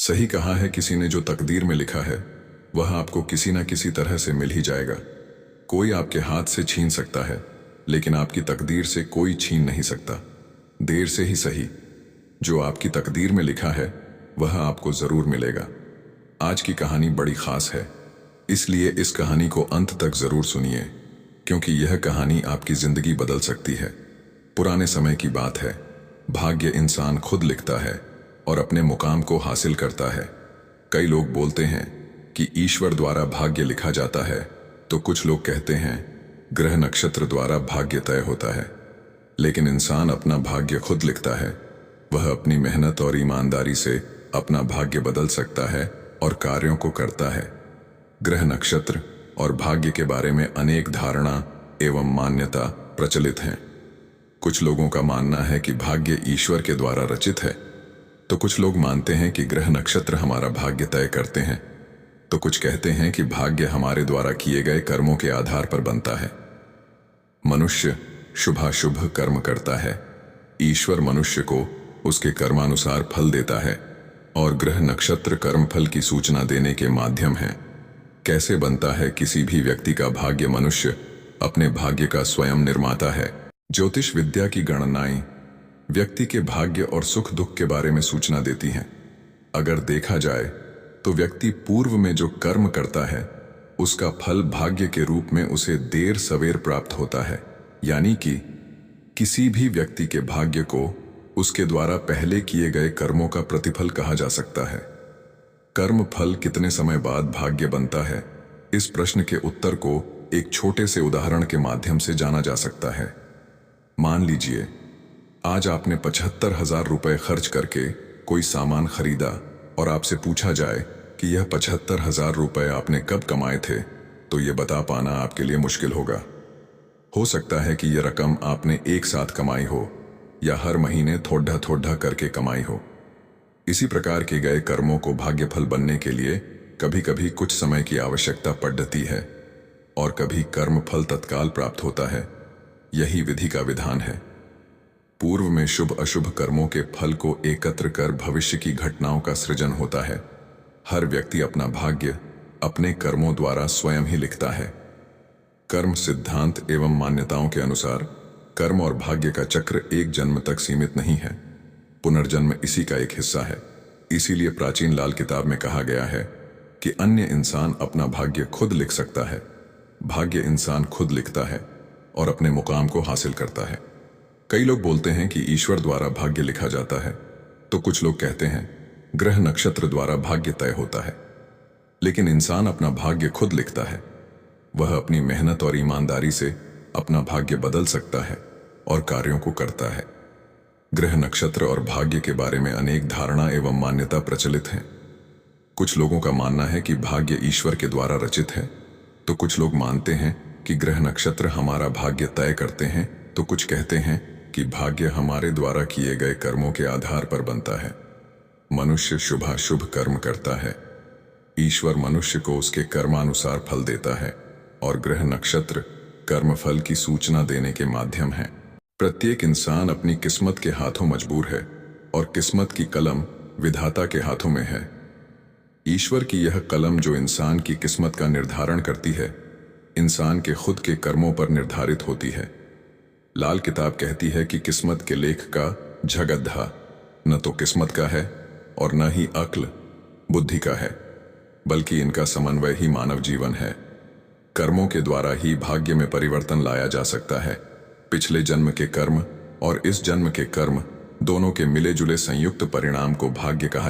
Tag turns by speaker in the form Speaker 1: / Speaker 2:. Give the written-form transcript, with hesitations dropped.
Speaker 1: सही कहा है किसी ने, जो तकदीर में लिखा है वह आपको किसी ना किसी तरह से मिल ही जाएगा। कोई आपके हाथ से छीन सकता है, लेकिन आपकी तकदीर से कोई छीन नहीं सकता। देर से ही सही, जो आपकी तकदीर में लिखा है वह आपको जरूर मिलेगा। आज की कहानी बड़ी खास है, इसलिए इस कहानी को अंत तक जरूर सुनिए, क्योंकि यह कहानी आपकी जिंदगी बदल सकती है। पुराने समय की बात है। भाग्य इंसान खुद लिखता है और अपने मुकाम को हासिल करता है। कई लोग बोलते हैं कि ईश्वर द्वारा भाग्य लिखा जाता है, तो कुछ लोग कहते हैं ग्रह नक्षत्र द्वारा भाग्य तय होता है। लेकिन इंसान अपना भाग्य खुद लिखता है। वह अपनी मेहनत और ईमानदारी से अपना भाग्य बदल सकता है और कार्यों को करता है। ग्रह नक्षत्र और भाग्य के बारे में अनेक धारणा एवं मान्यता प्रचलित हैं। कुछ लोगों का मानना है कि भाग्य ईश्वर के द्वारा रचित है, तो कुछ लोग मानते हैं कि ग्रह नक्षत्र हमारा भाग्य तय करते हैं, तो कुछ कहते हैं कि भाग्य हमारे द्वारा किए गए कर्मों के आधार पर बनता है। मनुष्य शुभाशुभ कर्म करता है। ईश्वर मनुष्य को उसके कर्मानुसार फल देता है और ग्रह नक्षत्र कर्मफल की सूचना देने के माध्यम है। कैसे बनता है किसी भी व्यक्ति का भाग्य? मनुष्य अपने भाग्य का स्वयं निर्माता है। ज्योतिष विद्या की गणनाएं व्यक्ति के भाग्य और सुख दुख के बारे में सूचना देती हैं। अगर देखा जाए तो व्यक्ति पूर्व में जो कर्म करता है उसका फल भाग्य के रूप में उसे देर सवेर प्राप्त होता है। यानी कि किसी भी व्यक्ति के भाग्य को उसके द्वारा पहले किए गए कर्मों का प्रतिफल कहा जा सकता है। कर्म फल कितने समय बाद भाग्य बनता है, इस प्रश्न के उत्तर को एक छोटे से उदाहरण के माध्यम से जाना जा सकता है। मान लीजिए आज आपने 75,000 रुपए खर्च करके कोई सामान खरीदा और आपसे पूछा जाए कि यह 75,000 रुपए आपने कब कमाए थे, तो यह बता पाना आपके लिए मुश्किल होगा। हो सकता है कि यह रकम आपने एक साथ कमाई हो या हर महीने थोड़ा थोड़ा करके कमाई हो। इसी प्रकार के गए कर्मों को भाग्यफल बनने के लिए कभी कभी कुछ समय की आवश्यकता पड़ती है और कभी कर्म फल तत्काल प्राप्त होता है। यही विधि का विधान है। पूर्व में शुभ अशुभ कर्मों के फल को एकत्र कर भविष्य की घटनाओं का सृजन होता है। हर व्यक्ति अपना भाग्य अपने कर्मों द्वारा स्वयं ही लिखता है। कर्म सिद्धांत एवं मान्यताओं के अनुसार कर्म और भाग्य का चक्र एक जन्म तक सीमित नहीं है। पुनर्जन्म इसी का एक हिस्सा है। इसीलिए प्राचीन लाल किताब में कहा गया है कि अन्य इंसान अपना भाग्य खुद लिख सकता है। भाग्य इंसान खुद लिखता है और अपने मुकाम को हासिल करता है। कई लोग बोलते हैं कि ईश्वर द्वारा भाग्य लिखा जाता है, तो कुछ लोग कहते हैं ग्रह नक्षत्र द्वारा भाग्य तय होता है। लेकिन इंसान अपना भाग्य खुद लिखता है। वह अपनी मेहनत और ईमानदारी से अपना भाग्य बदल सकता है और कार्यों को करता है। ग्रह नक्षत्र और भाग्य के बारे में अनेक धारणा एवं मान्यता प्रचलित हैं। कुछ लोगों का मानना है कि भाग्य ईश्वर के द्वारा रचित है, तो कुछ लोग मानते हैं कि ग्रह नक्षत्र हमारा भाग्य तय करते हैं, तो कुछ कहते हैं कि भाग्य हमारे द्वारा किए गए कर्मों के आधार पर बनता है। मनुष्य शुभाशुभ कर्म करता है। ईश्वर मनुष्य को उसके कर्मानुसार फल देता है और ग्रह नक्षत्र कर्मफल की सूचना देने के माध्यम है। प्रत्येक इंसान अपनी किस्मत के हाथों मजबूर है और किस्मत की कलम विधाता के हाथों में है। ईश्वर की यह कलम जो इंसान की किस्मत का निर्धारण करती है, इंसान के खुद के कर्मों पर निर्धारित होती है। लाल किताब कहती है कि किस्मत के लेख का झगद्धा न तो किस्मत का है और न ही अक्ल बुद्धि का है, बल्कि इनका समन्वय ही मानव जीवन है। कर्मों के द्वारा ही भाग्य में परिवर्तन लाया जा सकता है। पिछले जन्म के कर्म और इस जन्म के कर्म दोनों के मिले जुले संयुक्त परिणाम को भाग्य कहा